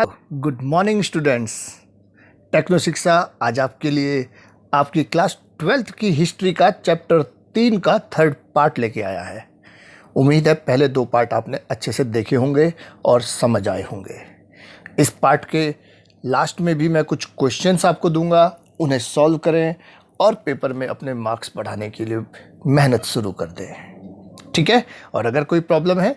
Good morning students. Techno शिक्षा आज आपके लिए आपकी क्लास 12th की हिस्ट्री का चैप्टर 3 का थर्ड पार्ट लेके आया है। उम्मीद है पहले 2 पार्ट आपने अच्छे से देखे होंगे और समझ आए होंगे। इस पार्ट के लास्ट में भी मैं कुछ क्वेश्चंस आपको दूंगा, उन्हें सॉल्व करें और पेपर में अपने मार्क्स बढ़ाने के लिए मेहनत शुरू कर दें। ठीक है, और अगर कोई प्रॉब्लम है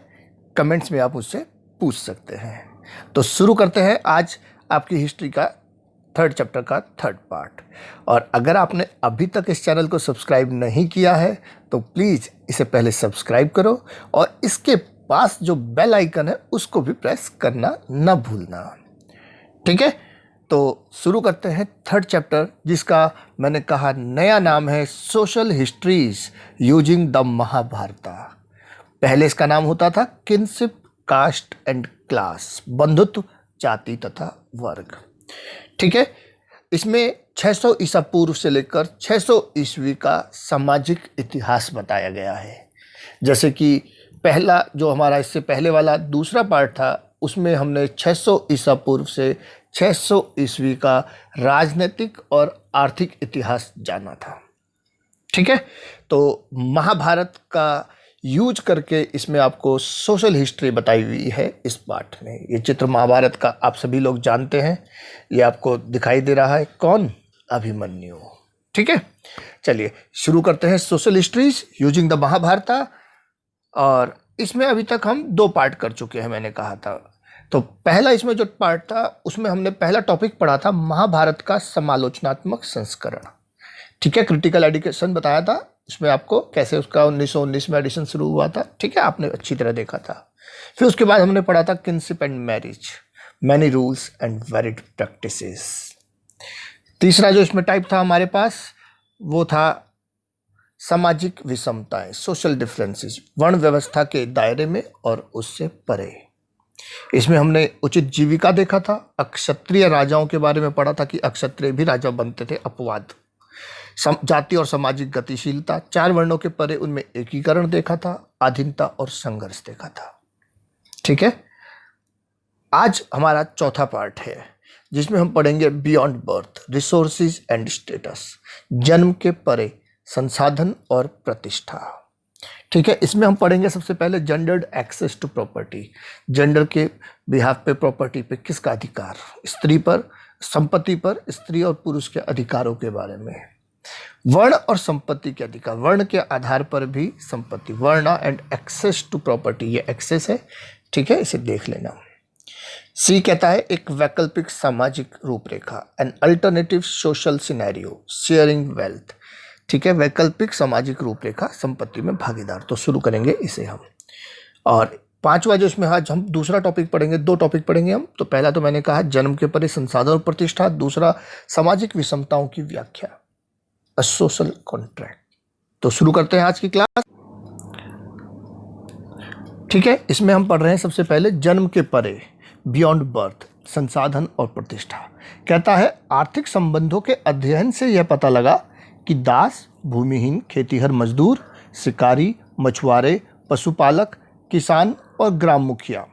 कमेंट्स में आप मुझसे पूछ सकते हैं। तो शुरू करते हैं आज आपकी हिस्ट्री का थर्ड चैप्टर का थर्ड पार्ट। और अगर आपने अभी तक इस चैनल को सब्सक्राइब नहीं किया है तो प्लीज़ इसे पहले सब्सक्राइब करो और इसके पास जो बेल आइकन है उसको भी प्रेस करना न भूलना। ठीक है, तो शुरू करते हैं थर्ड चैप्टर, जिसका मैंने कहा नया नाम है सोशल हिस्ट्रीज यूजिंग द महाभारता। पहले इसका नाम होता था किनशिप, कास्ट एंड क्लास, बंधुत्व, जाति तथा वर्ग। ठीक है, इसमें 600 ईसा पूर्व से लेकर 600 ईस्वी का सामाजिक इतिहास बताया गया है। जैसे कि पहला जो हमारा इससे पहले वाला दूसरा पार्ट था उसमें हमने 600 ईसा पूर्व से 600 ईस्वी का राजनीतिक और आर्थिक इतिहास जाना था। ठीक है, तो महाभारत का यूज करके इसमें आपको सोशल हिस्ट्री बताई हुई है इस पार्ट में। ये चित्र महाभारत का आप सभी लोग जानते हैं, ये आपको दिखाई दे रहा है कौन? अभिमन्यु। ठीक है, चलिए शुरू करते हैं सोशल हिस्ट्रीज यूजिंग द महाभारता। और इसमें अभी तक हम 2 पार्ट कर चुके हैं, मैंने कहा था। तो पहला इसमें जो पार्ट था उसमें हमने पहला टॉपिक पढ़ा था महाभारत का समालोचनात्मक संस्करण। ठीक है, क्रिटिकल एडिशन बताया था इसमें आपको कैसे उसका 1919 में एडिशन शुरू हुआ था। ठीक है, आपने अच्छी तरह देखा था। फिर उसके बाद हमने पढ़ा था kinship and marriage, many rules and varied practices. तीसरा जो इसमें टाइप था हमारे पास वो था सामाजिक विषमताएं, सोशल डिफरेंसेस, वर्ण व्यवस्था के दायरे में और उससे परे। इसमें हमने उचित जीविका देखा था, अक्षत्रिय राजाओं के बारे में पढ़ा था कि अक्षत्रिय भी राजा बनते थे, अपवाद, जाति और सामाजिक गतिशीलता, 4 वर्णों के परे उनमें एकीकरण देखा था, अधीनता और संघर्ष देखा था। ठीक है, आज हमारा चौथा पार्ट है जिसमें हम पढ़ेंगे beyond birth, resources and status, जन्म के परे संसाधन और प्रतिष्ठा। ठीक है, इसमें हम पढ़ेंगे सबसे पहले gendered access to property, gender के बिहाफ पे प्रॉपर्टी पे किसका अधिकार, स्त्री पर, संपत्ति पर, स्त्री और पुरुष के अधिकारों के बारे में, वर्ण और संपत्ति के अधिकार, वर्ण के आधार पर भी संपत्ति, वर्ण एंड एक्सेस टू प्रॉपर्टी, ये एक्सेस है। ठीक है, इसे देख लेना। सी कहता है एक वैकल्पिक सामाजिक रूपरेखा, an alternative social scenario, sharing wealth. ठीक है, वैकल्पिक सामाजिक रूपरेखा, संपत्ति में भागीदार। तो शुरू करेंगे इसे हम। और 5वां जो इसमें आज हम दूसरा टॉपिक पढ़ेंगे, 2 टॉपिक पढ़ेंगे हम। तो पहला तो मैंने कहा जन्म के परे संसाधन और प्रतिष्ठा, दूसरा सामाजिक विषमताओं की व्याख्या, अ सोशल कॉन्ट्रैक्ट। तो शुरू करते हैं आज की क्लास। ठीक है, इसमें हम पढ़ रहे हैं सबसे पहले जन्म के परे, बियॉन्ड बर्थ, संसाधन और प्रतिष्ठा। कहता है आर्थिक संबंधों के अध्ययन से यह पता लगा कि दास, भूमिहीन, खेतीहर मजदूर, शिकारी, मछुआरे, पशुपालक, किसान और ग्राम मुखिया,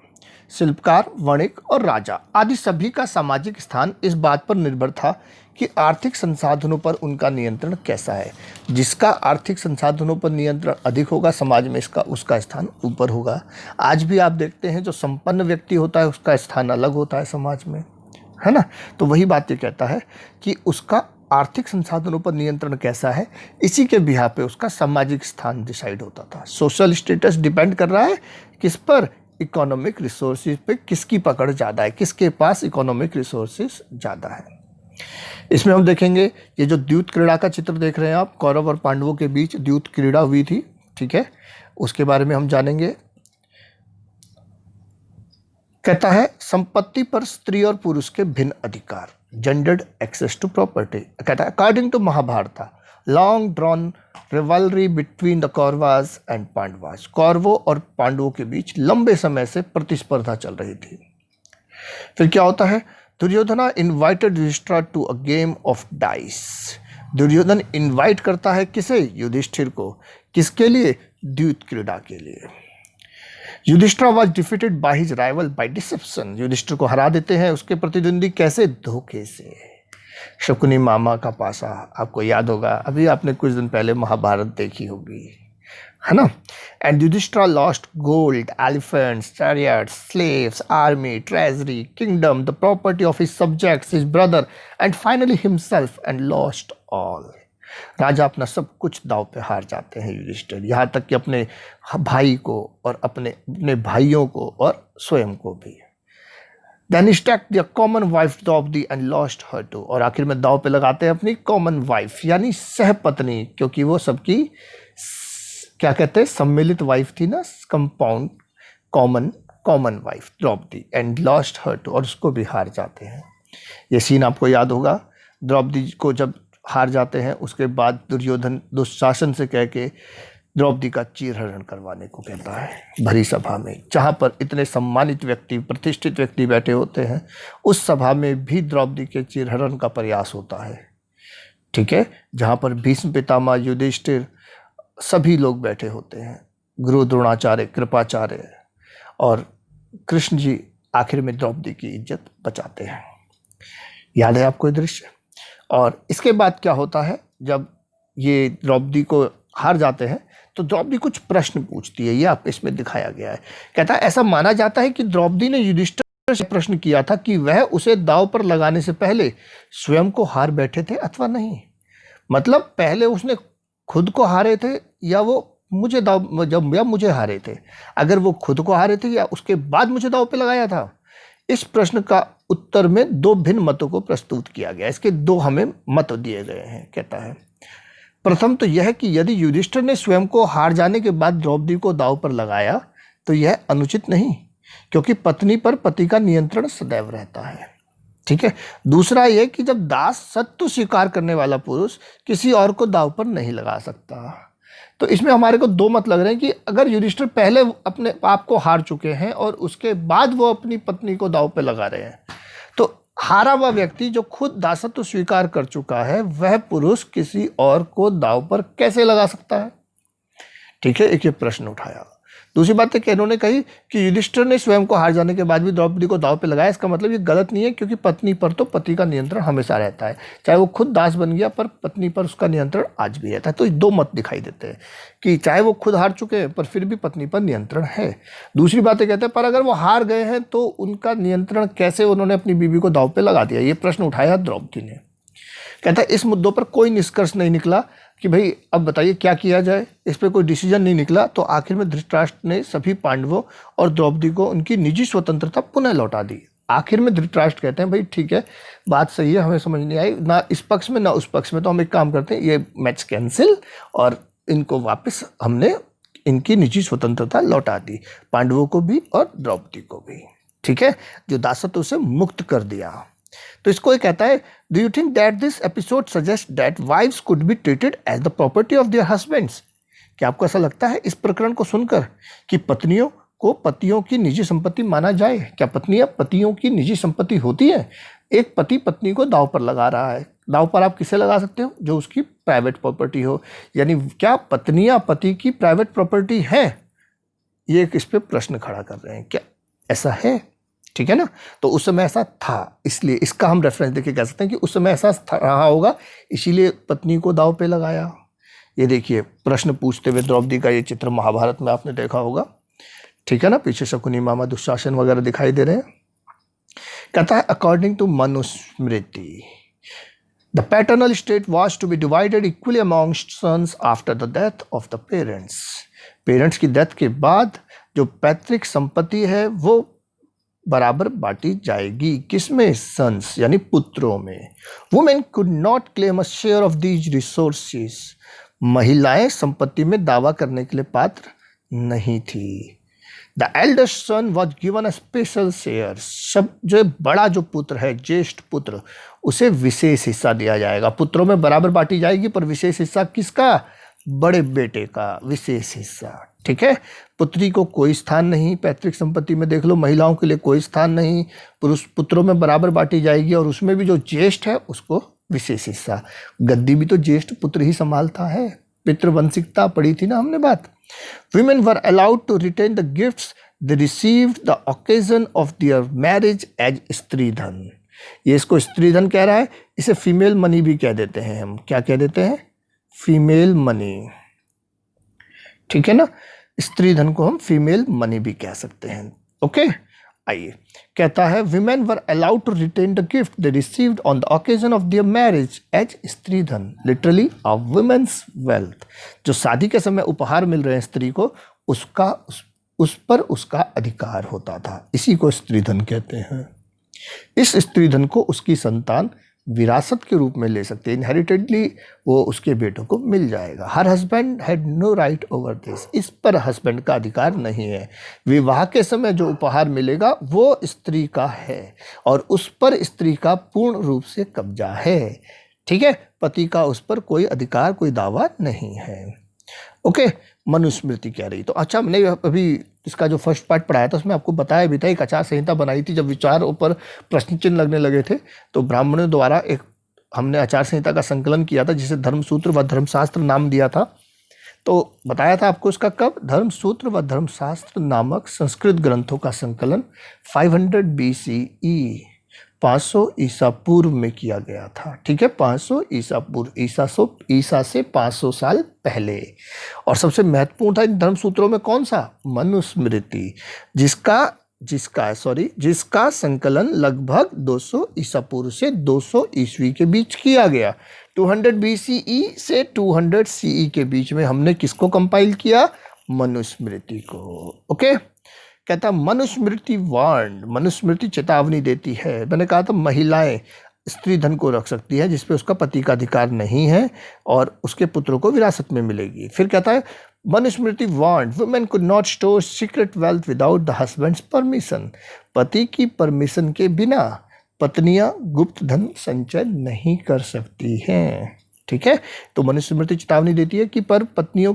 शिल्पकार, वणिक और राजा आदि सभी का सामाजिक स्थान इस बात पर निर्भर था कि आर्थिक संसाधनों पर उनका नियंत्रण कैसा है। जिसका आर्थिक संसाधनों पर नियंत्रण अधिक होगा समाज में उसका स्थान ऊपर होगा। आज भी आप देखते हैं जो संपन्न व्यक्ति होता है उसका स्थान अलग होता है समाज में, है ना। तो वही बात ये कहता है कि उसका आर्थिक संसाधनों पर नियंत्रण कैसा है, इसी के बिहार पे उसका सामाजिक स्थान डिसाइड होता था। सोशल स्टेटस डिपेंड कर रहा है किस पर? इकोनॉमिक रिसोर्सेज पे किसकी पकड़ ज़्यादा है, किसके पास इकोनॉमिक रिसोर्सेज ज़्यादा है। इसमें हम देखेंगे ये जो द्यूत क्रीड़ा का चित्र देख रहे हैं आप, कौरव और पांडवों के बीच द्यूत क्रीड़ा हुई थी। ठीक है, उसके बारे में हम जानेंगे। कहता है संपत्ति पर स्त्री और पुरुष के भिन्न अधिकार, जेंडर्ड एक्सेस टू प्रॉपर्टी। कहता है according to Mahabharata long drawn rivalry between the Kauravas and Pandavas, कौरवों और पांडवों के बीच लंबे समय से प्रतिस्पर्धा चल रही थी। फिर क्या होता है? Duryodhana invited Yudhishthira to a game of dice. Duryodhan invite करता है किसे? युधिष्ठिर को। किसके लिए? द्यूत क्रीड़ा के लिए। Yudhishthira was defeated by his rival by deception. Yudhishthira को हरा देते हैं उसके प्रतिद्वंदी कैसे? धोखे से। शकुनी मामा का पासा आपको याद होगा, अभी आपने कुछ दिन पहले महाभारत देखी होगी, है ना। And Yudhishthira lost gold, elephants, chariots, slaves, army, treasury, kingdom, the property of his subjects, his brother and finally himself and lost all. राजा अपना सब कुछ दांव पे हार जाते हैं युधिष्ठिर, यहाँ तक कि अपने भाई को और अपने भाइयों को और स्वयं को भी। Then he stacked their common wife Draupadi and lost her too। और आखिर में दांव पे लगाते हैं अपनी कॉमन वाइफ यानी सहपत्नी, क्योंकि वो सबकी क्या कहते हैं सम्मिलित वाइफ थी ना, compound common wife Draupadi, and lost her too, और उसको भी हार जाते हैं। ये सीन आपको याद होगा, द्रौपदी को जब हार जाते हैं उसके बाद दुर्योधन दुशासन से कह के द्रौपदी का चीरहरण करवाने को कहता है भरी सभा में, जहाँ पर इतने सम्मानित व्यक्ति, प्रतिष्ठित व्यक्ति बैठे होते हैं। उस सभा में भी द्रौपदी के चीरहरण का प्रयास होता है, ठीक है, जहाँ पर भीष्म पितामह, युधिष्ठिर, सभी लोग बैठे होते हैं, गुरु द्रोणाचार्य, कृपाचार्य, और कृष्ण जी आखिर में द्रौपदी की इज्जत बचाते हैं। याद है आपको ये दृश्य? और इसके बाद क्या होता है, जब ये द्रौपदी को हार जाते हैं तो द्रौपदी कुछ प्रश्न पूछती है, ये आप इसमें दिखाया गया है। कहता है ऐसा माना जाता है कि द्रौपदी ने युधिष्ठिर से प्रश्न किया था कि वह उसे दांव पर लगाने से पहले स्वयं को हार बैठे थे अथवा नहीं। मतलब पहले उसने खुद को हारे थे या वो मुझे दांव जब या मुझे हारे थे। अगर वो खुद को हारे थे या उसके बाद मुझे दांव पे लगाया था। इस प्रश्न का उत्तर में दो भिन्न मतों को प्रस्तुत किया गया। इसके दो हमें मत दिए गए हैं। कहता है प्रथम तो यह कि यदि युधिष्ठिर ने स्वयं को हार जाने के बाद द्रौपदी को दांव पर लगाया तो यह अनुचित नहीं, क्योंकि पत्नी पर पति का नियंत्रण सदैव रहता है। ठीक है। दूसरा यह कि जब दास सत्य स्वीकार करने वाला पुरुष किसी और को दांव पर नहीं लगा सकता। तो इसमें हमारे को दो मत लग रहे हैं कि अगर युधिष्ठिर पहले अपने आप को हार चुके हैं और उसके बाद वो अपनी पत्नी को दांव पे लगा रहे हैं, तो हारा हुआ व्यक्ति जो खुद दासत्व स्वीकार कर चुका है वह पुरुष किसी और को दांव पर कैसे लगा सकता है। ठीक है, एक ये प्रश्न उठाया। दूसरी बात है कि इन्होंने कही कि युधिष्ठिर ने स्वयं को हार जाने के बाद भी द्रौपदी को दांव पे लगाया। इसका मतलब ये गलत नहीं है, क्योंकि पत्नी पर तो पति का नियंत्रण हमेशा रहता है, चाहे वो खुद दास बन गया पर पत्नी पर उसका नियंत्रण आज भी रहता है। तो दो मत दिखाई देते हैं कि चाहे वो खुद हार चुके हैं पर फिर भी पत्नी पर नियंत्रण है। दूसरी बात कहते हैं पर अगर वो हार गए हैं तो उनका नियंत्रण कैसे उन्होंने अपनी बीवी को दांव पे लगा दिया, ये प्रश्न उठाया द्रौपदी ने। कहता है इस मुद्दों पर कोई निष्कर्ष नहीं निकला कि भाई अब बताइए क्या किया जाए, इस पर कोई डिसीजन नहीं निकला। तो आखिर में धृतराष्ट्र ने सभी पांडवों और द्रौपदी को उनकी निजी स्वतंत्रता पुनः लौटा दी। आखिर में धृतराष्ट्र कहते हैं भाई ठीक है, बात सही है, हमें समझ नहीं आई ना इस पक्ष में ना उस पक्ष में, तो हम एक काम करते हैं, ये मैच कैंसिल और इनको वापस हमने इनकी निजी स्वतंत्रता लौटा दी, पांडवों को भी और द्रौपदी को भी। ठीक है, जो दासत्व से मुक्त कर दिया। तो इसको ये कहता है do you think that this episode suggest that wives could be treated as the property of their husbands. क्या आपको ऐसा लगता है इस प्रकरण को सुनकर कि पत्नियों को पतियों की निजी संपत्ति माना जाए? क्या पत्नियां पतियों की निजी संपत्ति होती है? एक पति पत्नी को दांव पर लगा रहा है। दांव पर आप किसे लगा सकते हो? जो उसकी प्राइवेट प्रॉपर्टी हो। यानी क्या पत्नियां पति की प्राइवेट प्रॉपर्टी है? ये इस पे प्रश्न खड़ा कर रहे हैं, क्या ऐसा है? ठीक है ना। तो उस समय ऐसा था, इसलिए इसका हम रेफरेंस देके कह सकते हैं कि उस समय ऐसा रहा होगा, इसीलिए पत्नी को दांव पे लगाया। ये देखिए प्रश्न पूछते हुए द्रौपदी का ये चित्र महाभारत में आपने देखा होगा। ठीक है ना, पीछे शकुनी मामा दुशासन वगैरह दिखाई दे रहे हैं। कहता है according to Manusmriti the paternal state was to be divided equally amongst sons after the death of the parents. Parents की डेथ के बाद जो पैतृक संपत्ति है वो बराबर बांटी जाएगी। किसमें? सन्स यानी पुत्रों में। Women could not claim a share of these resources. महिलाएं संपत्ति में दावा करने के लिए पात्र नहीं थी। The eldest son was given a special share. सब जो बड़ा जो पुत्र है, ज्येष्ठ पुत्र, उसे विशेष हिस्सा दिया जाएगा। पुत्रों में बराबर बांटी जाएगी पर विशेष हिस्सा किसका? बड़े बेटे का विशेष हिस्सा। ठीक है, पुत्री को कोई स्थान नहीं पैतृक संपत्ति में। देख लो, महिलाओं के लिए कोई स्थान नहीं। पुरुष पुत्रों में बराबर बांटी जाएगी और उसमें भी जो ज्येष्ठ है उसको विशेष हिस्सा। गद्दी भी तो ज्येष्ठ पुत्र ही संभालता है। पितृवंशिकता पढ़ी थी ना हमने बात। Women were allowed to retain the gifts they received the occasion of their marriage as stri dhan. ये इसको स्त्री धन कह रहा है, इसे फीमेल मनी भी कह देते हैं हम। क्या कह देते हैं? फीमेल मनी, ठीक है ना। स्त्री धन को हम फीमेल मनी भी कह सकते हैं। ओके, आइए, कहता है women were allowed to retain the gift they received on the occasion of their marriage as stri dhan, literally a women's wealth. जो शादी के समय उपहार मिल रहे हैं स्त्री को, उस पर उसका अधिकार होता था, इसी को स्त्री धन कहते हैं। इस स्त्री धन को उसकी संतान विरासत के रूप में ले सकते हैं, इनहेरिटेडली वो उसके बेटों को मिल जाएगा। Her husband had no right over this, इस पर हस्बैंड का अधिकार नहीं है। विवाह के समय जो उपहार मिलेगा वो स्त्री का है और उस पर स्त्री का पूर्ण रूप से कब्जा है, ठीक है। पति का उस पर कोई अधिकार, कोई दावा नहीं है। ओके, मनुस्मृति कह रही। तो अच्छा, मैंने अभी इसका जो फर्स्ट पार्ट पढ़ाया था उसमें आपको बताया भी था, एक आचार संहिता बनाई थी। जब विचारों पर प्रश्न चिन्ह लगने लगे थे तो ब्राह्मणों द्वारा एक हमने आचार संहिता का संकलन किया था, जिसे धर्मसूत्र व धर्मशास्त्र नाम दिया था। तो बताया था आपको इसका कब? धर्मसूत्र व धर्मशास्त्र नामक संस्कृत ग्रंथों का संकलन 500 BCE 500 ईसा पूर्व में किया गया था, ठीक है। 500 ईसा पूर्व, ईसा से 500 साल पहले। और सबसे महत्वपूर्ण था इन धर्मसूत्रों में कौन सा? मनुस्मृति, जिसका संकलन लगभग 200 ईसा पूर्व से 200 ईस्वी के बीच किया गया। 200 BCE से 200 CE के बीच में हमने किसको कंपाइल किया? मनुस्मृति को। ओके, कहता मनुस्मृति वार्न, मनुस्मृति चेतावनी देती है। मैंने कहा था महिलाएं स्त्री धन को रख सकती है जिसपे उसका पति का अधिकार नहीं है और उसके पुत्रों को विरासत में मिलेगी। फिर कहता है Manusmriti warn women could not store secret wealth without the husband's permission, पति की परमिशन के बिना पत्नियां गुप्त धन संचय नहीं कर सकती हैं, ठीक है। तो मनुस्मृति चेतावनी देती है कि पर पतियों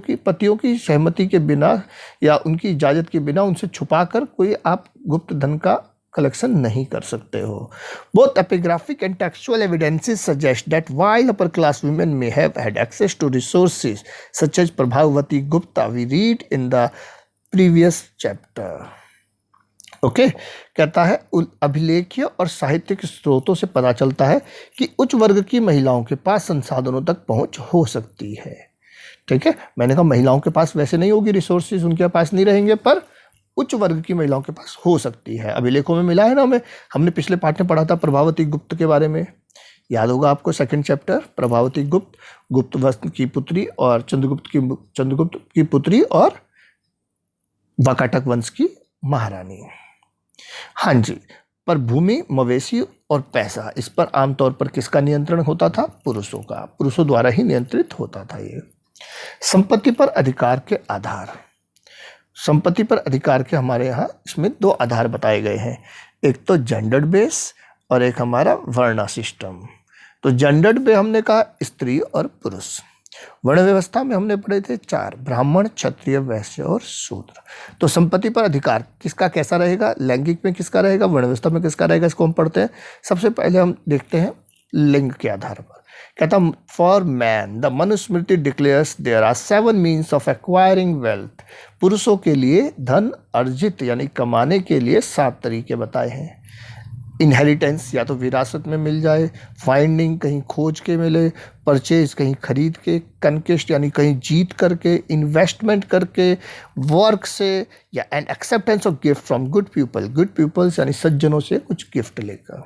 की सहमति के बिना या उनकी इजाजत के बिना उनसे छुपाकर कोई आप गुप्त धन का कलेक्शन नहीं कर सकते हो। Both epigraphic and textual evidences suggest that while upper class women may have had access to resources such as Prabhavati Gupta we read in the previous chapter. Okay, कहता है अभिलेखीय और साहित्यिक स्रोतों से पता चलता है कि उच्च वर्ग की महिलाओं के पास संसाधनों तक पहुंच हो सकती है, ठीक है। मैंने कहा महिलाओं के पास वैसे नहीं होगी, रिसोर्सेज उनके पास नहीं रहेंगे, पर उच्च वर्ग की महिलाओं के पास हो सकती है। अभिलेखों में मिला है ना हमें, हमने पिछले पाठ में पढ़ा था प्रभावती गुप्त के बारे में, याद होगा आपको, सेकंड चैप्टर। प्रभावती गुप्त वंश की पुत्री और चंद्रगुप्त की पुत्री और वाकाटक वंश की महारानी। हाँ जी, पर भूमि, मवेशी और पैसा, इस पर आमतौर पर किसका नियंत्रण होता था? पुरुषों का, पुरुषों द्वारा ही नियंत्रित होता था ये। संपत्ति पर अधिकार के आधार, संपत्ति पर अधिकार के हमारे यहाँ इसमें दो आधार बताए गए हैं, एक तो जेंडर्ड बेस और एक हमारा वर्णा सिस्टम। तो जेंडर्ड पे हमने कहा स्त्री और पुरुष। वर्ण व्यवस्था में हमने पढ़े थे 4, ब्राह्मण, क्षत्रिय, वैश्य और शूद्र। तो संपत्ति पर अधिकार किसका कैसा रहेगा, लैंगिक में किसका रहेगा, वर्ण व्यवस्था में किसका रहेगा, इसको हम पढ़ते हैं। सबसे पहले हम देखते हैं लिंग के आधार पर। कहता for man the Manusmriti declares there are 7 means of acquiring wealth. पुरुषों के लिए धन अर्जित यानी कमाने के लिए 7 तरीके बताए हैं। इनहेरिटेंस, या तो विरासत में मिल जाए, फाइंडिंग, कहीं खोज के मिले, परचेज, कहीं खरीद के, कनकेस्ट यानी कहीं जीत करके, इन्वेस्टमेंट करके, वर्क से, या an acceptance of gift from good peoples यानी सज्जनों से कुछ गिफ्ट लेकर।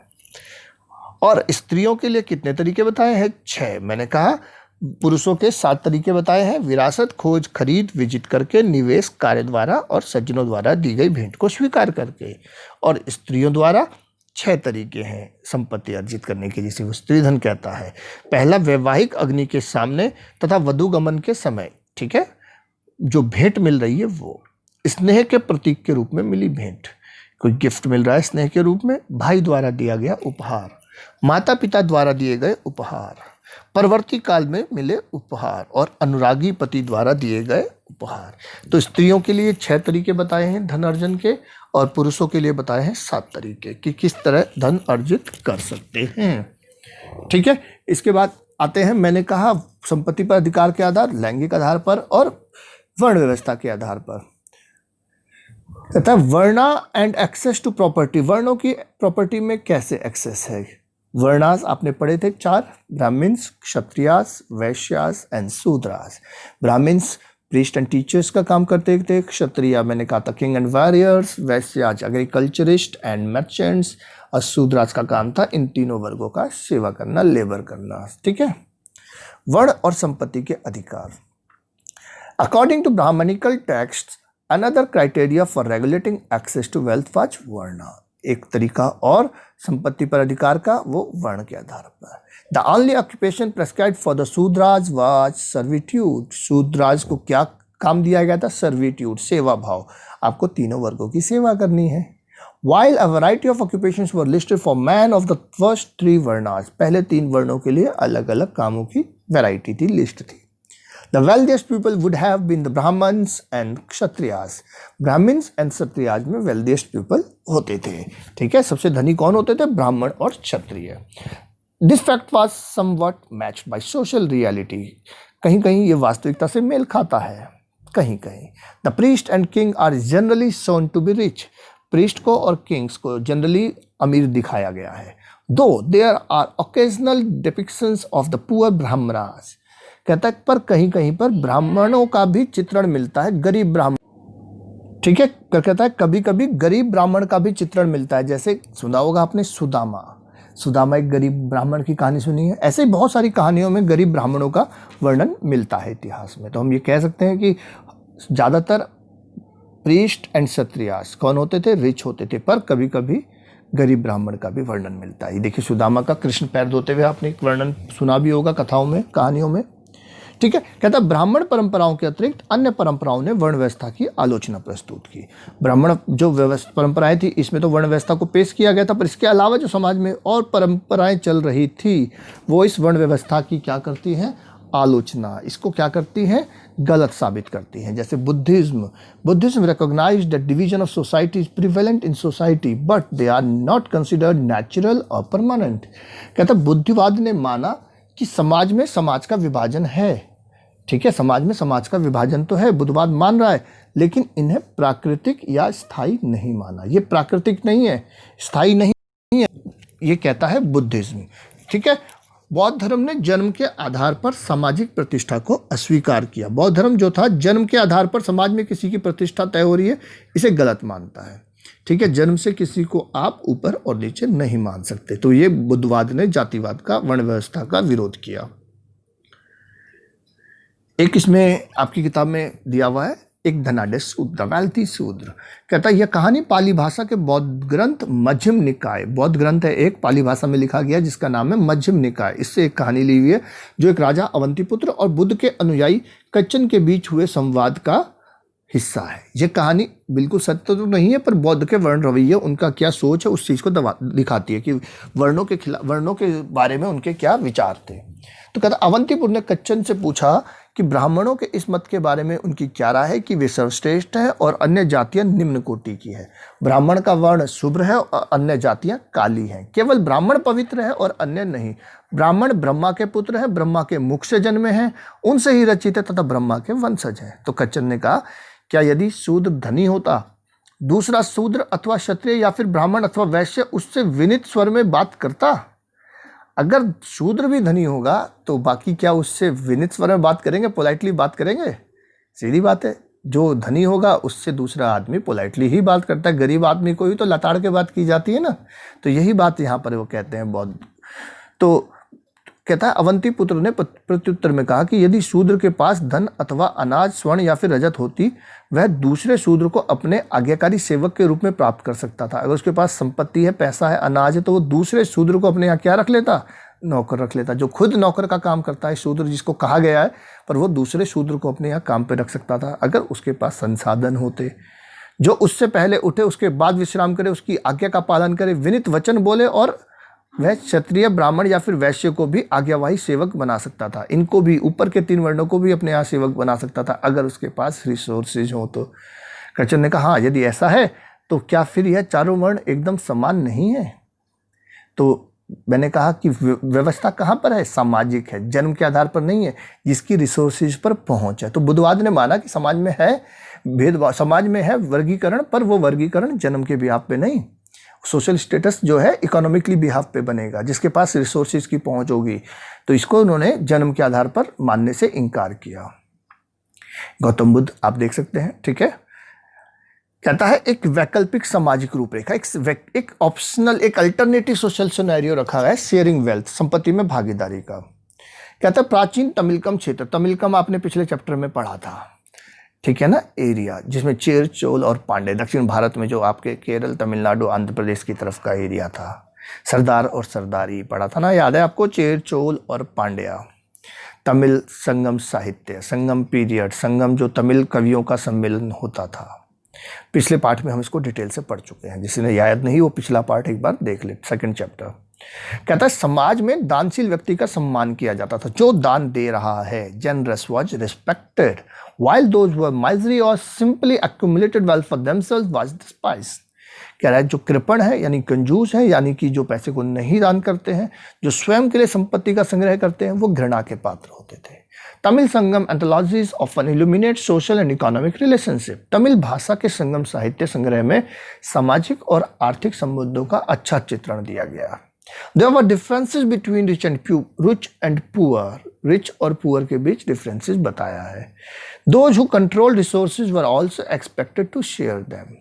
और स्त्रियों के लिए कितने तरीके बताए हैं? 6। मैंने कहा पुरुषों के 7 तरीके बताए हैं, विरासत, खोज, खरीद, विजित करके, निवेश, कार्य द्वारा और सज्जनों द्वारा दी गई भेंट को स्वीकार करके। और स्त्रियों द्वारा 6 तरीके हैं संपत्ति अर्जित करने के, जिसे वो स्त्री धन कहता है। पहला, वैवाहिक अग्नि के सामने तथा वधूगमन के समय, ठीक है, जो भेंट मिल रही है वो स्नेह के प्रतीक के रूप में मिली भेंट, कोई गिफ्ट मिल रहा है स्नेह के रूप में, भाई द्वारा दिया गया उपहार, माता पिता द्वारा दिए गए उपहार, परवर्ती काल में मिले उपहार और अनुरागी पति द्वारा दिए गए उपहार। तो स्त्रियों के लिए 6 तरीके बताए हैं धन अर्जन के, और पुरुषों के लिए बताए हैं 7 तरीके कि किस तरह धन अर्जित कर सकते हैं, ठीक है। इसके बाद आते हैं, मैंने कहा संपत्ति पर अधिकार के आधार, लैंगिक आधार पर और वर्ण व्यवस्था के आधार पर। कहता है वर्णा एंड एक्सेस टू प्रॉपर्टी, वर्णों की प्रॉपर्टी में कैसे एक्सेस है। वर्णास आपने पढ़े थे 4, Brahmans, Kshatriyas, Vaishyas and Shudras. Brahmans priest and teachers का काम करते थे, क्षत्रिय मैंने कहा था king and warriors, Vaishyas agriculturist and merchants, और शूद्रास का काम था इन तीनों वर्गों का सेवा करना, लेबर करना। ठीक है। वर्ण और संपत्ति के अधिकार। According to Brahmanical text another criteria for regulating access to wealth was varna. एक तरीका और संपत्ति पर अधिकार का वो वर्ण के आधार पर। The only occupation prescribed for the Shudras was servitude. Shudras को क्या काम दिया गया था? सर्विट्यूड, सेवा भाव। आपको तीनों वर्गों की सेवा करनी है। While a variety of occupations were listed for man of the first 3 varnas, पहले 3 वर्णों के लिए अलग अलग कामों की वैरायटी थी, लिस्ट थी। The wealthiest people would have been the Brahmins and Kshatriyas. Brahmins and Kshatriyas में wealthiest people होते थे। ठीक है। सबसे धनी कौन होते थे? ब्राह्मण और क्षत्रिय। This fact was somewhat matched by social reality. कहीं कहीं ये वास्तविकता से मेल खाता है, कहीं कहीं। The priest and king are generally shown to be rich. Priest को और किंग्स को जनरली अमीर दिखाया गया है। Though there are occasional depictions of the poor brahmanas. कहता है पर कहीं कहीं पर ब्राह्मणों का भी चित्रण मिलता है, गरीब ब्राह्मण। ठीक है। कहता है कभी कभी गरीब ब्राह्मण का भी चित्रण मिलता है। जैसे सुना होगा आपने सुदामा, सुदामा एक गरीब ब्राह्मण की कहानी सुनी है। ऐसे ही बहुत सारी कहानियों में गरीब ब्राह्मणों का वर्णन मिलता है इतिहास में। तो हम ये कह सकते हैं कि ज़्यादातर प्रीस्ट एंड क्षत्रियास कौन होते थे? रिच होते थे, पर कभी कभी गरीब ब्राह्मण का भी वर्णन मिलता है। देखिए सुदामा का कृष्ण पैर धोते हुए आपने एक वर्णन सुना भी होगा कथाओं में, कहानियों में। ठीक है। कहता है ब्राह्मण परंपराओं के अतिरिक्त अन्य परंपराओं ने वर्ण व्यवस्था की आलोचना प्रस्तुत की। ब्राह्मण जो व्यवस्था परंपराएं थी इसमें तो वर्ण व्यवस्था को पेश किया गया था, पर इसके अलावा जो समाज में और परंपराएं चल रही थी वो इस वर्ण व्यवस्था की क्या करती हैं? आलोचना। इसको क्या करती हैं? गलत साबित करती हैं। जैसे Buddhism recognise that division of society is prevalent in society but they are not considered natural और परमानेंट। कहता बुद्धिवाद ने माना कि समाज में समाज का विभाजन है। ठीक है। समाज में समाज का विभाजन तो है, बुद्धिवाद मान रहा है, लेकिन इन्हें प्राकृतिक या स्थायी नहीं माना। ये प्राकृतिक नहीं है, स्थायी नहीं है, ये कहता है बुद्धिज्म। ठीक है। बौद्ध धर्म ने जन्म के आधार पर सामाजिक प्रतिष्ठा को अस्वीकार किया। बौद्ध धर्म जो था जन्म के आधार पर समाज में किसी की प्रतिष्ठा तय हो रही है, इसे गलत मानता है। ठीक है। जन्म से किसी को आप ऊपर और नीचे नहीं मान सकते। तो ये बुद्धवाद ने जातिवाद का, वर्ण व्यवस्था का विरोध किया। एक इसमें आपकी किताब में दिया हुआ है एक धनाढ्य शूद्र, वेल्थी शूद्र। कहता है यह कहानी पाली भाषा के बौद्ध ग्रंथ मध्यम निकाय, बौद्ध ग्रंथ है एक, पाली भाषा में लिखा गया जिसका नाम है मध्यम निकाय, इससे एक कहानी ली हुई है जो एक राजा अवंतीपुत्र और बुद्ध के अनुयायी कच्चन के बीच हुए संवाद का हिस्सा है। यह कहानी बिल्कुल सत्य तो नहीं है, पर बौद्ध के वर्ण रवैये, उनका क्या सोच है उस चीज़ को दिखाती है कि वर्णों के खिलाफ, वर्णों के बारे में उनके क्या विचार थे। तो कहता अवंतीपुर ने कच्चन से पूछा कि ब्राह्मणों के इस मत के बारे में उनकी क्या राय है कि वे सर्वश्रेष्ठ हैं और अन्य जातियां निम्न कोटि की है। ब्राह्मण का वर्ण शुभ्र है और अन्य जातियां काली हैं। केवल ब्राह्मण पवित्र है और अन्य नहीं। ब्राह्मण ब्रह्मा के पुत्र है, ब्रह्मा के मुख से जन्मे हैं, उनसे ही रचित है तथा ब्रह्मा के वंशज हैं। तो कच्चन ने कहा क्या यदि शूद्र धनी होता, दूसरा शूद्र अथवा क्षत्रिय या फिर ब्राह्मण अथवा वैश्य उससे विनीत स्वर में बात करता? अगर शूद्र भी धनी होगा तो बाकी क्या उससे विनीत स्वर में बात करेंगे, पोलाइटली बात करेंगे? सीधी बात है, जो धनी होगा उससे दूसरा आदमी पोलाइटली ही बात करता है। गरीब आदमी को ही तो लताड़ के बात की जाती है ना। तो यही बात यहाँ पर वो कहते हैं बौद्ध। तो कहता है अवंतीपुत्र ने प्रत्युत्तर में कहा कि यदि शूद्र के पास धन अथवा अनाज, स्वर्ण या फिर रजत होती, वह दूसरे शूद्र को अपने आज्ञाकारी सेवक के रूप में प्राप्त कर सकता था। अगर उसके पास संपत्ति है, पैसा है, अनाज है, तो वो दूसरे शूद्र को अपने यहाँ क्या रख लेता? नौकर रख लेता। जो खुद नौकर का काम करता है शूद्र जिसको कहा गया है, पर वो दूसरे शूद्र को अपने यहाँ काम पे रख सकता था अगर उसके पास संसाधन होते। जो उससे पहले उठे, उसके बाद विश्राम करे, उसकी आज्ञा का पालन करे, विनीत वचन बोले, और वह क्षत्रिय, ब्राह्मण या फिर वैश्य को भी आज्ञावाही सेवक बना सकता था। इनको भी, ऊपर के 3 वर्णों को भी अपने यहाँ सेवक बना सकता था अगर उसके पास रिसोर्सेज हो तो। कच्चन ने कहा हाँ, यदि ऐसा है तो क्या फिर यह चारों वर्ण एकदम समान नहीं है? तो मैंने कहा कि व्यवस्था कहाँ पर है, सामाजिक है, जन्म के आधार पर नहीं है, जिसकी रिसोर्सेज पर पहुंच है। तो बुद्धवाद ने माना कि समाज में है भेदभाव, समाज में है वर्गीकरण, पर वो वर्गीकरण जन्म के बिहाफ पे नहीं, सोशल स्टेटस जो है इकोनॉमिकली बिहाफ पे बनेगा, जिसके पास रिसोर्सेज की पहुंच होगी। तो इसको उन्होंने जन्म के आधार पर मानने से इनकार किया। गौतम बुद्ध आप देख सकते हैं, ठीक है, कहता है एक वैकल्पिक सामाजिक रूपरेखा, एक ऑप्शनल, एक अल्टरनेटिव सोशल सिनेरियो रखा है शेयरिंग वेल्थ, संपत्ति में भागीदारी का। कहता है प्राचीन तमिलकम क्षेत्र, तमिलकम आपने पिछले चैप्टर में पढ़ा था, ठीक है ना, एरिया जिसमें चेर चोल और पांडे, दक्षिण भारत में जो आपके केरल तमिलनाडु आंध्र प्रदेश की तरफ का एरिया था, सरदार और सरदारी पढ़ा था ना, याद है आपको, चेर चोल और पांड्या। तमिल संगम साहित्य, संगम पीरियड, संगम जो तमिल कवियों का सम्मेलन होता था, पिछले पार्ट में हम इसको डिटेल से पढ़ चुके हैं, जिसने याद नहीं वो पिछला पार्ट एक बार देख ले, सेकंड चैप्टर। कहता है समाज में दानशील व्यक्ति का सम्मान किया जाता था, जो दान दे रहा है, generous was respected while those who were miserly or simply accumulated wealth for themselves was despised। कह रहा है जो कृपण है यानी कंजूस है, यानी कि जो पैसे को नहीं दान करते हैं, जो स्वयं के लिए संपत्ति का संग्रह करते हैं, वो घृणा के पात्र होते थे। Tamil Sangam anthologies often illuminate social and economic relationship, Tamil भाषा के संगम साहित्य संग्रह में सामाजिक और आर्थिक संबंधों का अच्छा चित्रण दिया गया। There were differences between rich and poor, rich और पुअर के बीच डिफरेंसेस बताया है। Those who controlled resources were also expected to share them।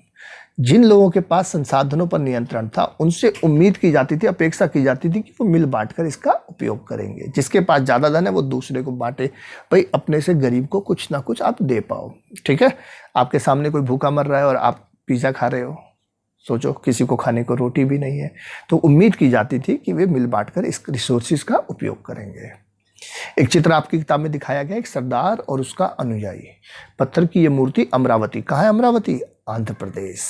जिन लोगों के पास संसाधनों पर नियंत्रण था, उनसे उम्मीद की जाती थी, अपेक्षा की जाती थी कि वो मिल बांट कर इसका उपयोग करेंगे। जिसके पास ज़्यादा धन है वो दूसरे को बांटे, भाई अपने से गरीब को कुछ ना कुछ आप दे पाओ, ठीक है। आपके सामने कोई भूखा मर रहा है और आप पिज़्ज़ा खा रहे हो, सोचो किसी को खाने को रोटी भी नहीं है, तो उम्मीद की जाती थी कि वे मिल बांट कर इस रिसोर्सेज का उपयोग करेंगे। एक चित्र आपकी किताब में दिखाया गया, एक सरदार और उसका अनुयायी, पत्थर की ये मूर्ति अमरावती, कहाँ है अमरावती, आंध्र प्रदेश।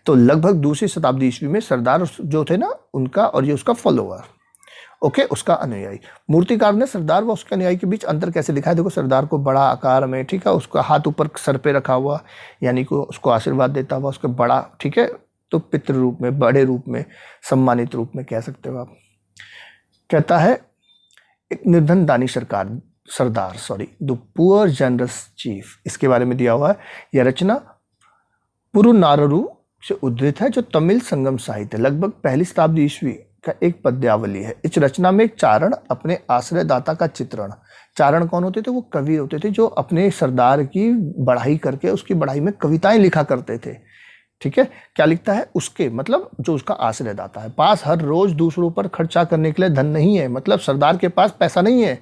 तो लगभग दूसरी शताब्दी ईस्वी में सरदार जो थे ना उनका, और ये उसका फॉलोअर, ओके, उसका अनुयायी। मूर्तिकार ने सरदार व उसके अनुयायी के बीच अंतर कैसे दिखाया, देखो सरदार को बड़ा आकार में, ठीक है, उसका हाथ ऊपर सर पे रखा हुआ, यानी कि उसको आशीर्वाद देता हुआ, उसके बड़ा, ठीक है, तो पितृ रूप में, बड़े रूप में, सम्मानित रूप में कह सकते हो आप। कहता है एक निर्धन दानी सरदार द पुअर जनरस चीफ, इसके बारे में दिया हुआ है। यह रचना पुरुनारु से उद्धृत है, जो तमिल संगम साहित्य लगभग पहली शताब्दी ईस्वी का एक पद्यावली है। इस रचना में एक चारण अपने आश्रयदाता का चित्रण, चारण कौन होते थे, वो कवि होते थे, जो अपने सरदार की बढ़ाई करके उसकी बढ़ाई में कविताएं लिखा करते थे, ठीक है। क्या लिखता है, उसके मतलब जो उसका आश्रयदाता है, पास हर रोज दूसरों पर खर्चा करने के लिए धन नहीं है, मतलब सरदार के पास पैसा नहीं है,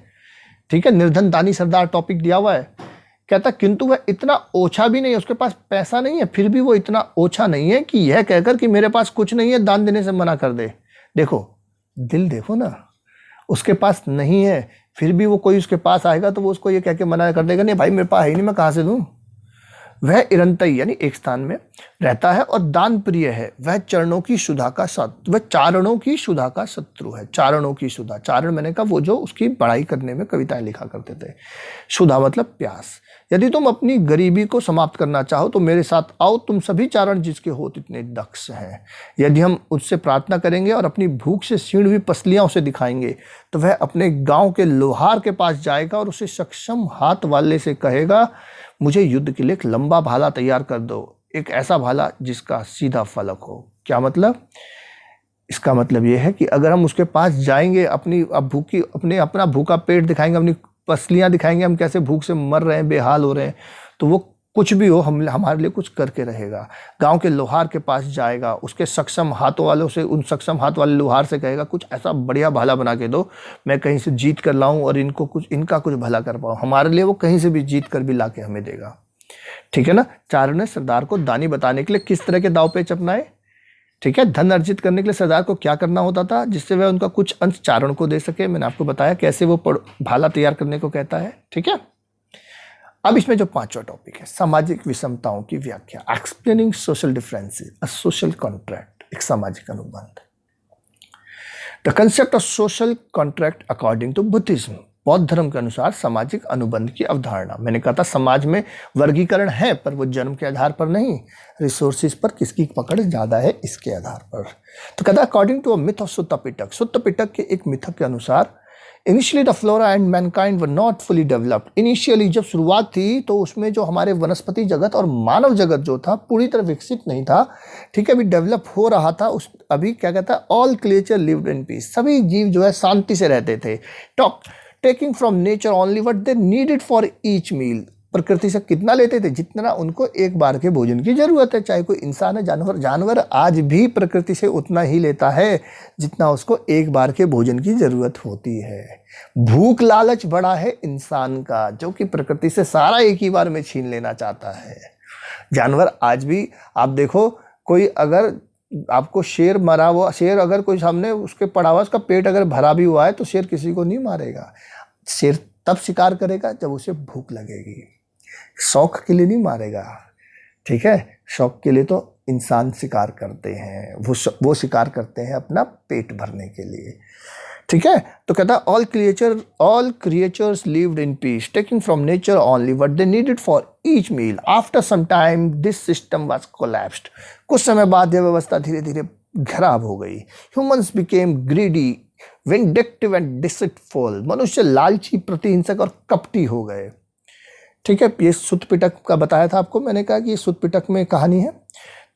ठीक है, निर्धन दानी सरदार टॉपिक दिया हुआ है। कहता किंतु वह इतना ओछा भी नहीं है, उसके पास पैसा नहीं है, फिर भी वो इतना ओछा नहीं है कि यह कहकर कि मेरे पास कुछ नहीं है दान देने से मना कर दे। देखो दिल देखो ना, उसके पास नहीं है, फिर भी वो कोई उसके पास आएगा तो वो उसको ये कह के मना कर देगा, नहीं भाई मेरे पास है ही नहीं, मैं कहाँ से दूँ। वह इरंतई यानी एक स्थान में रहता है और दान प्रिय है। वह चरणों की सुधा का शत्रु, वह चारणों की सुधा का शत्रु है। चारणों की सुधा, चारण मैंने कहा वो जो उसकी बड़ाई करने में कविताएं लिखा करते थे। सुधा मतलब प्यास। यदि तुम अपनी गरीबी को समाप्त करना चाहो तो मेरे साथ आओ, तुम सभी चारण जिसके हो इतने दक्ष हैं। यदि हम उससे प्रार्थना करेंगे और अपनी भूख से क्षीण हुई पसलियां उसे दिखाएंगे तो वह अपने गांव के लोहार के पास जाएगा और उसे सक्षम हाथ वाले से कहेगा, मुझे युद्ध के लिए एक लंबा भाला तैयार कर दो, एक ऐसा भाला जिसका सीधा फलक हो। क्या मतलब, इसका मतलब यह है कि अगर हम उसके पास जाएंगे, अपना भूखा पेट दिखाएंगे, अपनी पसलियां दिखाएंगे, हम कैसे भूख से मर रहे हैं, बेहाल हो रहे हैं, तो वो कुछ भी हो हमारे लिए कुछ करके रहेगा। गांव के लोहार के पास जाएगा, उसके सक्षम हाथों वालों से, उन सक्षम हाथ वाले लोहार से कहेगा, कुछ ऐसा बढ़िया भाला बना के दो, मैं कहीं से जीत कर लाऊं और इनका कुछ भला कर पाऊँ। हमारे लिए वो कहीं से भी जीत कर भी ला के हमें देगा, ठीक है ना। चारण ने सरदार को दानी बताने के लिए किस तरह के दाव पेच अपनाए, ठीक है। धन अर्जित करने के लिए सरदार को क्या करना होता था जिससे वह उनका कुछ अंश चारण को दे सके। मैंने आपको बताया कैसे वो भाला तैयार करने को कहता है, ठीक है। अब इसमें जो पांचवा टॉपिक है, सामाजिक विषमताओं की व्याख्या, explaining social differences, a social contract, एक सामाजिक अनुबंध। The concept of social contract according to Buddhism, बौद्ध धर्म के अनुसार सामाजिक अनुबंध की अवधारणा। मैंने कहा था समाज में वर्गीकरण है, पर वो जन्म के आधार पर नहीं, रिसोर्सेज पर किसकी पकड़ ज़्यादा है इसके आधार पर। तो कहता है according to a myth of Sutta Pitaka, Sutta Pitaka के एक मिथक के अनुसार initially the flora and mankind were not fully developed. Initially जब शुरुआत थी तो उसमें जो हमारे वनस्पति जगत और मानव जगत जो था पूरी तरह विकसित नहीं था, ठीक है, अभी डेवलप हो रहा था। उस अभी क्या कहता है, all creature lived in peace, सभी जीव जो है शांति से रहते थे। Taking from nature only what they needed for each meal, प्रकृति से कितना लेते थे, जितना उनको एक बार के भोजन की जरूरत है। चाहे कोई इंसान है, जानवर आज भी प्रकृति से उतना ही लेता है जितना उसको एक बार के भोजन की जरूरत होती है। भूख लालच बड़ा है इंसान का, जो कि प्रकृति से सारा एक ही बार में छीन लेना चाहता है। जानवर आज भी, आप देखो, कोई अगर आपको शेर मरा हुआ, शेर अगर कोई सामने उसके पड़ा हुआ, उसका पेट अगर भरा भी हुआ है तो शेर किसी को नहीं मारेगा। शेर तब शिकार करेगा जब उसे भूख लगेगी, शौक के लिए नहीं मारेगा, ठीक है। शौक के लिए तो इंसान शिकार करते हैं, वो शिकार करते हैं अपना पेट भरने के लिए, ठीक है। तो कहता है all creatures lived in peace, taking from nature only what they needed for each meal. After some time this system was collapsed, कुछ समय बाद यह व्यवस्था धीरे धीरे खराब हो गई। Humans became greedy, vindictive and deceitful, मनुष्य लालची, प्रतिहिंसक और कपटी हो गए, ठीक है। ये सुत्ता पिटक का बताया था आपको, मैंने कहा कि ये सुत्ता पिटक में कहानी है।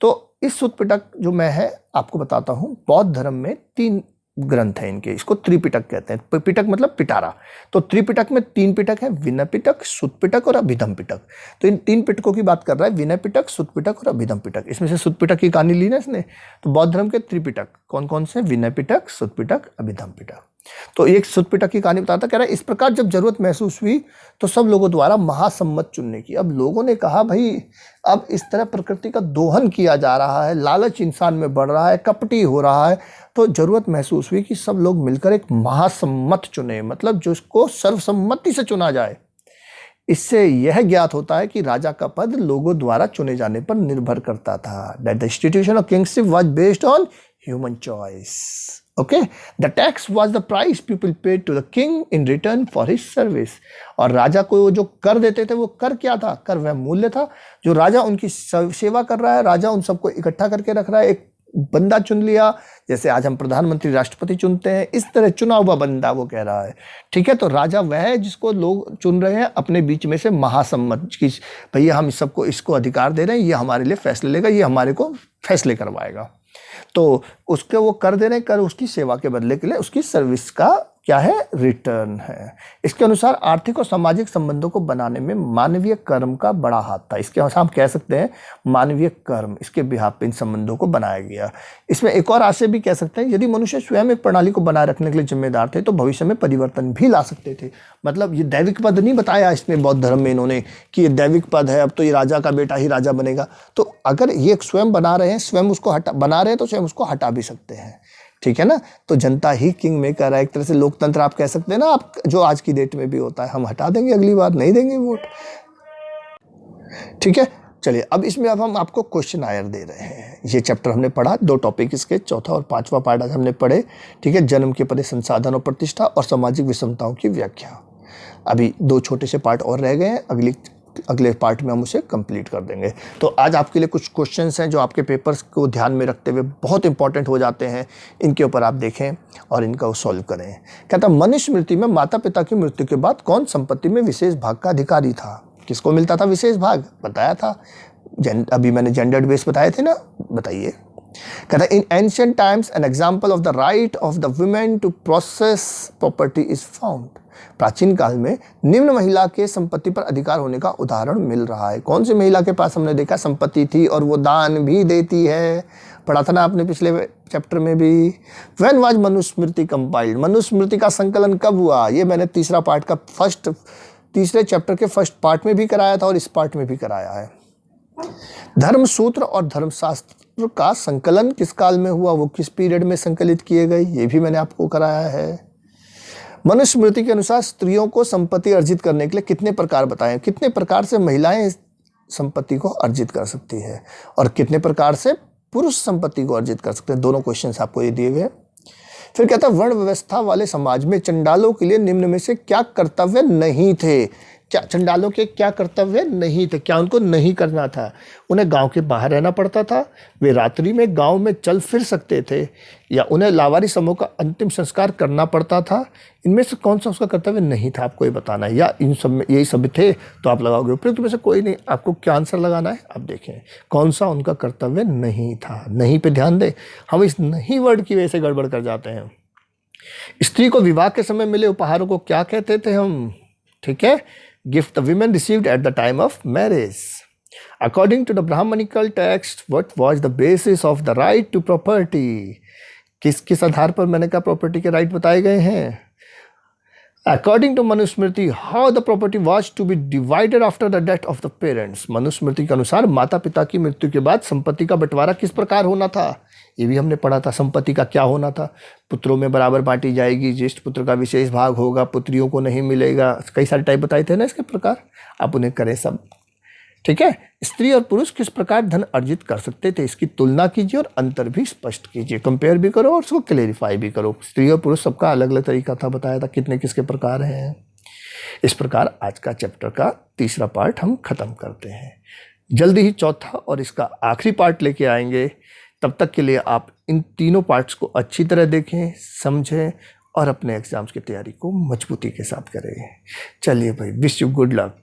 तो इस सुत्ता पिटक जो मैं है आपको बताता हूँ, बौद्ध धर्म में 3 ग्रंथ है इनके, इसको त्रिपिटक कहते हैं। पिटक मतलब पिटारा। तो त्रिपिटक में 3 पिटक है, विनय पिटक, सुत्ता पिटक और अभिधम पिटक। तो इन 3 पिटकों की बात कर रहा है, विनय पिटक, सुत्ता पिटक और अभिधम पिटक। इसमें से सुत्ता पिटक की कहानी ली ना इसने। तो बौद्ध धर्म के त्रिपिटक कौन कौन से, विनय पिटक, सुत्ता पिटक, अभिधम पिटक। तो एक सुत्ता पिटक की कहानी बताता, कह रहा है इस प्रकार जब जरूरत महसूस हुई तो सब लोगों द्वारा महासम्मत चुनने की। अब लोगों ने कहा भाई अब इस तरह प्रकृति का दोहन किया जा रहा है, लालच इंसान में बढ़ रहा है, कपटी हो रहा है, तो जरूरत महसूस हुई कि सब लोग मिलकर एक महासम्मत चुने, मतलब जिसको सर्वसम्मति से चुना जाए। इससे यह ज्ञात होता है कि राजा का पद लोगों द्वारा चुने जाने पर निर्भर करता था। That the institution of kingship was based on human choice. Okay, the tax was the price people paid to the king in return for his service। और राजा को जो कर देते थे वो कर क्या था, कर वह मूल्य था जो राजा उनकी सेवा कर रहा है। राजा उन सबको इकट्ठा करके रख रहा है, एक बंदा चुन लिया, जैसे आज हम प्रधानमंत्री राष्ट्रपति चुनते हैं, इस तरह चुना हुआ बंदा वो कह रहा है, ठीक है। तो राजा वह है जिसको लोग चुन रहे हैं अपने बीच में से महासम्मत, कि भैया हम सबको इसको अधिकार दे रहे हैं, ये हमारे लिए फैसले लेगा, ये हमारे को फैसले करवाएगा। तो उसके वो कर दे रहे, कर उसकी सेवा के बदले के लिए उसकी सर्विस का क्या है, रिटर्न है। इसके अनुसार आर्थिक और सामाजिक संबंधों को बनाने में मानवीय कर्म का बड़ा हाथ था। इसके अनुसार हम कह सकते हैं मानवीय कर्म, इसके बिहाफ पे इन संबंधों को बनाया गया। इसमें एक और आशय भी कह सकते हैं, यदि मनुष्य स्वयं एक प्रणाली को बनाए रखने के लिए जिम्मेदार थे तो भविष्य में परिवर्तन भी ला सकते थे। मतलब ये दैविक पद नहीं बताया इसमें बौद्ध धर्म में इन्होंने कि ये दैविक पद है, अब तो ये राजा का बेटा ही राजा बनेगा। तो अगर ये स्वयं बना रहे हैं, स्वयं उसको बना रहे हैं, तो स्वयं उसको हटा भी सकते हैं, ठीक है ना। तो जनता ही किंग मेकर है, एक तरह से लोकतंत्र आप कह सकते हैं ना, आप जो आज की डेट में भी होता है। हम हटा देंगे, अगली बार नहीं देंगे वोट, ठीक है। चलिए अब इसमें अब हम आपको क्वेश्चन आयर दे रहे हैं। ये चैप्टर हमने पढ़ा, 2 टॉपिक इसके, चौथा और 5वां पार्ट आज हमने पढ़े, ठीक है। जन्म के पहले संसाधन और प्रतिष्ठा और सामाजिक विषमताओं की व्याख्या। अभी 2 छोटे से पार्ट और रह गए हैं, अगले पार्ट में हम उसे कंप्लीट कर देंगे। तो आज आपके लिए कुछ क्वेश्चंस हैं जो आपके पेपर्स को ध्यान में रखते हुए बहुत इंपॉर्टेंट हो जाते हैं, इनके ऊपर आप देखें और इनका सॉल्व करें। कहता मनुष्य मृत्यु में माता पिता की मृत्यु के बाद कौन संपत्ति में विशेष भाग का अधिकारी था। किसको मिलता था विशेष भाग, बताया था, अभी मैंने जेंडर्ड बेस बताए थे ना, बताइए। कहता in ancient times an example of the right of the women to process property is found. प्राचीन काल में निम्न महिला के संपत्ति पर अधिकार होने का उदाहरण मिल रहा है। कौन सी महिला के पास हमने देखा संपत्ति थी और वो दान भी देती है, पढ़ा था ना आपने पिछले चैप्टर में भी। When was Manusmriti compiled, Manusmriti का संकलन कब हुआ, ये मैंने तीसरे चैप्टर के फर्स्ट पार्ट में भी कराया था और इस पार्ट में भी कराया है। धर्म सूत्र और धर्मशास्त्र का संकलन किस काल में हुआ, वो किस पीरियड में संकलित किए गए, ये भी मैंने आपको कराया है। मनुस्मृति के अनुसार स्त्रियों को संपत्ति अर्जित करने के लिए कितने प्रकार बताए, कितने प्रकार से महिलाएं संपत्ति को अर्जित कर सकती है और कितने प्रकार से पुरुष संपत्ति को अर्जित कर सकते हैं। दोनों क्वेश्चंस आपको ये दिए हुए। फिर कहता है वर्ण व्यवस्था वाले समाज में चंडालों के लिए निम्न में से क्या कर्तव्य नहीं थे। क्या चंडालों के क्या कर्तव्य नहीं थे, क्या उनको नहीं करना था? उन्हें गांव के बाहर रहना पड़ता था, वे रात्रि में गांव में चल फिर सकते थे, या उन्हें लावारी समूह का अंतिम संस्कार करना पड़ता था? इनमें से कौन सा उसका कर्तव्य नहीं था, आपको ये बताना है। या इन सब में यही सब थे तो आप लगाओगे। उपयुक्त में से कोई नहीं, आपको क्या आंसर लगाना है, आप देखें कौन सा उनका कर्तव्य नहीं था। नहीं पे ध्यान दें, हम इस नहीं वर्ड की वजह से गड़बड़ कर जाते हैं। स्त्री को विवाह के समय मिले उपहारों को क्या कहते थे हम? ठीक है, gift the women received at the time of marriage. According to the Brahmanical text, what was the basis of the right to property? किस किस आधार पर मैंने कहा प्रॉपर्टी के राइट बताए गए हैं? According to Manusmriti, how the property was to be divided after the death of the parents. Manusmriti के अनुसार माता पिता की मृत्यु के बाद संपत्ति का बंटवारा किस प्रकार होना था, ये भी हमने पढ़ा था। संपत्ति का क्या होना था? पुत्रों में बराबर बांटी जाएगी, ज्येष्ठ पुत्र का विशेष भाग होगा, पुत्रियों को नहीं मिलेगा। कई सारे टाइप बताए थे ना इसके प्रकार, आप उन्हें करें सब। ठीक है, स्त्री और पुरुष किस प्रकार धन अर्जित कर सकते थे, इसकी तुलना कीजिए और अंतर भी स्पष्ट कीजिए। कंपेयर भी करो और उसको क्लेरिफाई भी करो। स्त्री और पुरुष सबका अलग अलग तरीका था, बताया था कितने किसके प्रकार हैं। इस प्रकार आज का चैप्टर का तीसरा पार्ट हम खत्म करते हैं। जल्दी ही चौथा और इसका आखिरी पार्ट लेके आएंगे। तब तक के लिए आप इन तीनों पार्ट्स को अच्छी तरह देखें, समझें और अपने एग्जाम्स की तैयारी को मजबूती के साथ करें। चलिए भाई, विश यू गुड लक।